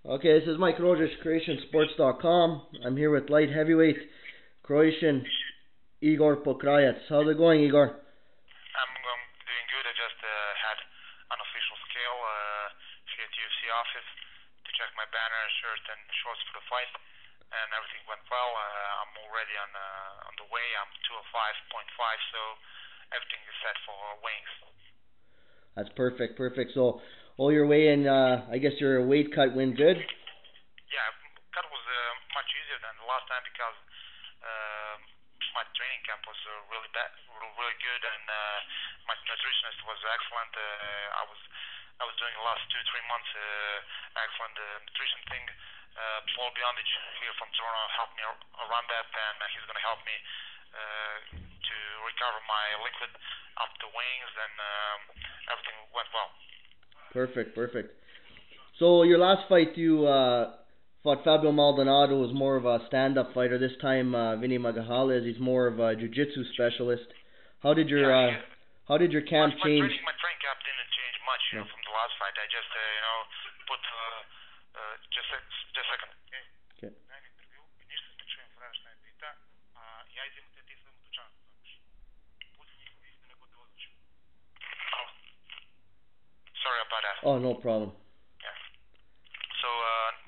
Okay, this is Mike Pokrajac, CroatianSports.com. I'm here with light heavyweight Croatian Igor Pokrajac. How's it going, Igor? I'm doing good. I just had an official scale here at UFC office to check my banner, shirt, and shorts for the fight, and everything went well. I'm already on the way. I'm 205.5, so everything is set for weighings. That's perfect. So, all your weigh-in, I guess your weight cut went good? Yeah, cut was much easier than the last time because my training camp was really good, and my nutritionist was excellent. I was doing the last 2-3 months excellent nutrition thing. Paul Beyondich here from Toronto helped me around that, and he's going to help me to recover my liquid after the weightings, and everything went well. Perfect. So your last fight, you fought Fabio Maldonado, was more of a stand-up fighter. This time, Vinny Magalhães, he's more of a jiu-jitsu specialist. How did your camp change? My training camp didn't change much, from the last fight. I just, put just a second. Okay. Sorry about that. Oh, no problem. Yeah. So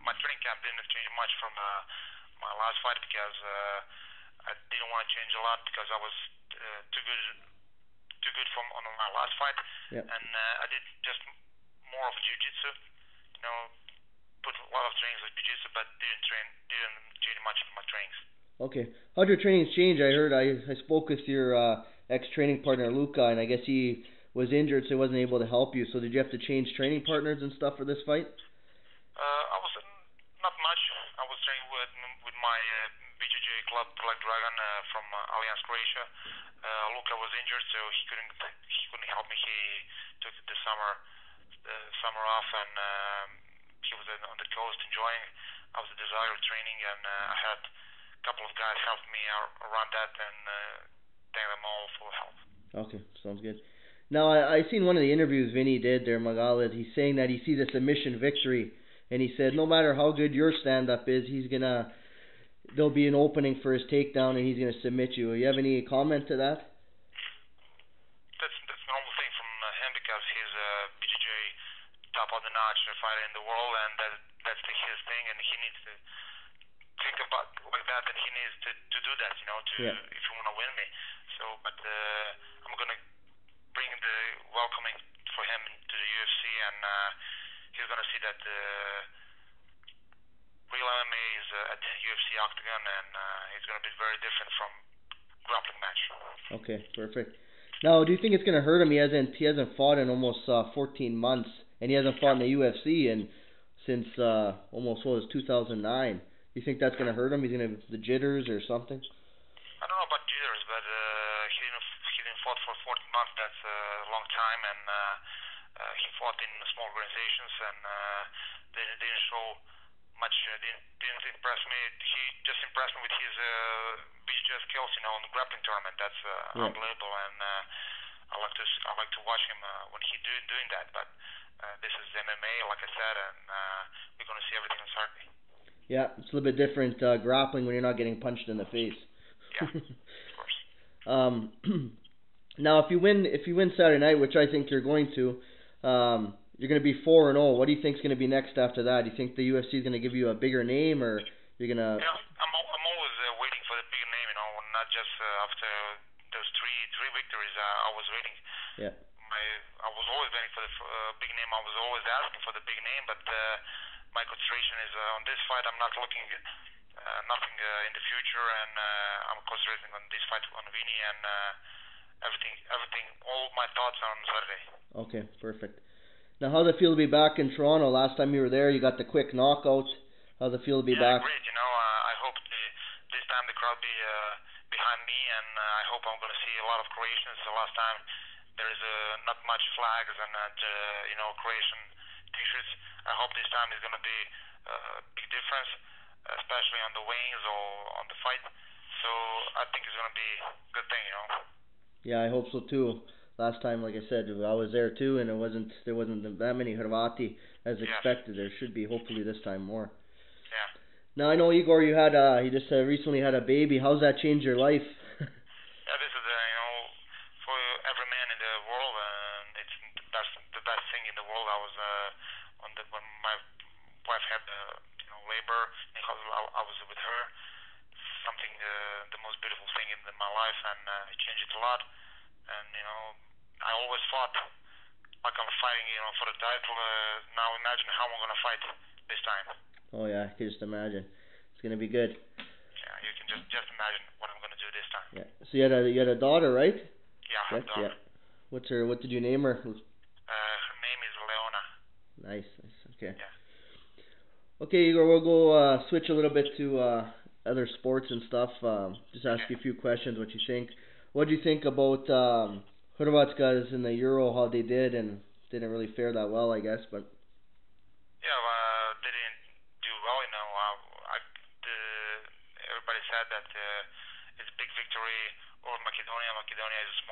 my training camp didn't change much from my last fight because I didn't want to change a lot because I was too good from on my last fight. Yep. And I did just more of jiu-jitsu. Put a lot of trainings with jiu-jitsu, but didn't change much of my trainings. Okay. How'd your trainings change? I heard I spoke with your ex-training partner Luca, and I guess he was injured, so he wasn't able to help you. So did you have to change training partners and stuff for this fight? I was not much. I was training with my BJJ club, Black Dragon, from Alliance Croatia. Luca was injured, so he couldn't help me. He took the summer off, and he was on the coast enjoying. I was at Desire training, and I had a couple of guys help me around that, and thank them all for help. Okay, sounds good. Now, I seen one of the interviews Vinny did there, Magalhães. He's saying that he sees a submission victory, and he said no matter how good your stand-up is, there'll be an opening for his takedown, and he's gonna submit you. You have any comment to that? That's a normal thing from him because he's a BJJ top of the notch fighter in the world, and that's his thing, and he needs to think about like that, and he needs to do that, if you want to win me. So, but I'm gonna bring the welcoming for him to the UFC, and he's gonna see that real MMA is at the UFC octagon, and it's gonna be very different from grappling match. Okay, perfect. Now, do you think it's gonna hurt him? He hasn't fought in almost 14 months, and he hasn't fought in the UFC since almost 2009. Do you think that's gonna hurt him? He's gonna have the jitters or something? I don't know about jitters, but he didn't fought for 14 months. That's a long time, and he fought in small organizations, and they didn't show much. Didn't impress me. He just impressed me with his BJJ skills, in the grappling tournament. That's unbelievable, and I like to watch him when he doing that. But this is MMA, like I said, and we're gonna see everything on Saturday. Yeah, it's a little bit different grappling when you're not getting punched in the face. Yeah, of course. Now, if you win Saturday night, which I think you're going to, you're going to be 4-0. What do you think is going to be next after that? Do you think the UFC is going to give you a bigger name, or you're going to? Yeah, I'm always waiting for the bigger name. Not just after those three victories. I was waiting. Yeah. I was always waiting for the big name. I was always asking for the big name, but my concentration is on this fight. I'm not looking nothing in the future, and I'm concentrating on this fight on Vinny, and everything. All my thoughts are on Saturday. Okay, perfect. Now, how's it feel to be back in Toronto? Last time you were there, you got the quick knockout. How's it feel to be back? Yeah, great. I hope this time the crowd be behind me, and I hope I'm going to see a lot of Croatians. The last time there is not much flags and Croatian T-shirts. I hope this time is going to be a big difference, especially on the wings or on the fight. So I think it's going to be a good thing. Yeah, I hope so too. last time, like I said, I was there too, and there wasn't that many Hrvati as Yes. expected. There should be hopefully this time more. Yeah. Now I know Igor, you just recently had a baby. How's that changed your life? Yeah, this is for every man in the world, it's the best thing in the world. I was when my wife had labor, and I was with her. Something the most beautiful thing in my life, and it changed it a lot. And I always fought like I'm fighting, for the title. Now imagine how I'm gonna fight this time. Oh yeah, I can just imagine. It's gonna be good. Yeah, you can just imagine what I'm gonna do this time. Yeah. So you had a daughter, right? Yeah, I have a daughter. Yeah. What did you name her? Her name is Leona. Nice. Okay. Yeah. Okay, Igor, we'll go switch a little bit to other sports and stuff. Just ask you a few questions. What you think? What do you think about Hrvatska in the Euro? How they did and didn't really fare that well, I guess. But Yeah, they didn't do well. Everybody said that it's a big victory over Macedonia. Macedonia is a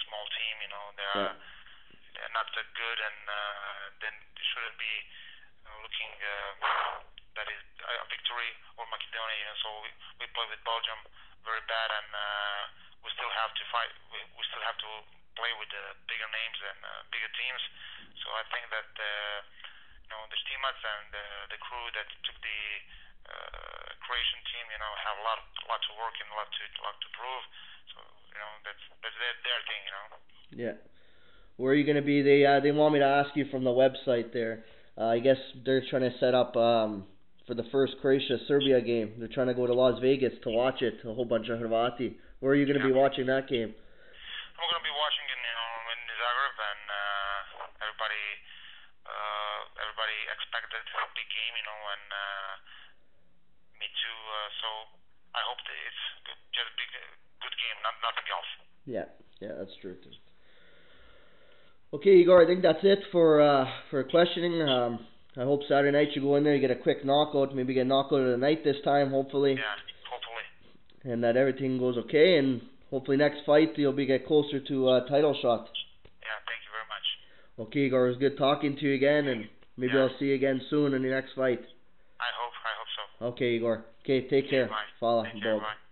small team. They're not that good, and then they shouldn't be looking that is a victory over Macedonia. So we played with Belgium very bad, and we still have to fight. We still have to play with the bigger names and bigger teams. So I think that the teammates and the crew that took the Croatian team, have a lot to work and a lot to prove. So that's their thing. yeah. Where are you gonna be? They want me to ask you from the website there. I guess they're trying to set up for the first Croatia-Serbia game. They're trying to go to Las Vegas to watch it. A whole bunch of Hrvati. Where are you gonna be watching that game? I'm gonna be watching in Zagreb, and everybody expected a big game, and me too. So I hope that it's just a good game, nothing else. Yeah, that's true too. Okay, Igor, I think that's it for questioning. I hope Saturday night you go in there, you get a quick knockout, maybe get a knockout of the night this time, hopefully. Yeah, hopefully. And that everything goes okay, and hopefully next fight you'll get closer to a title shot. Yeah, thank you very much. Okay, Igor, it was good talking to you again, and maybe I'll see you again soon in the next fight. I hope so. Okay, Igor. Okay, take care. Bye. Fala. Take care, bye.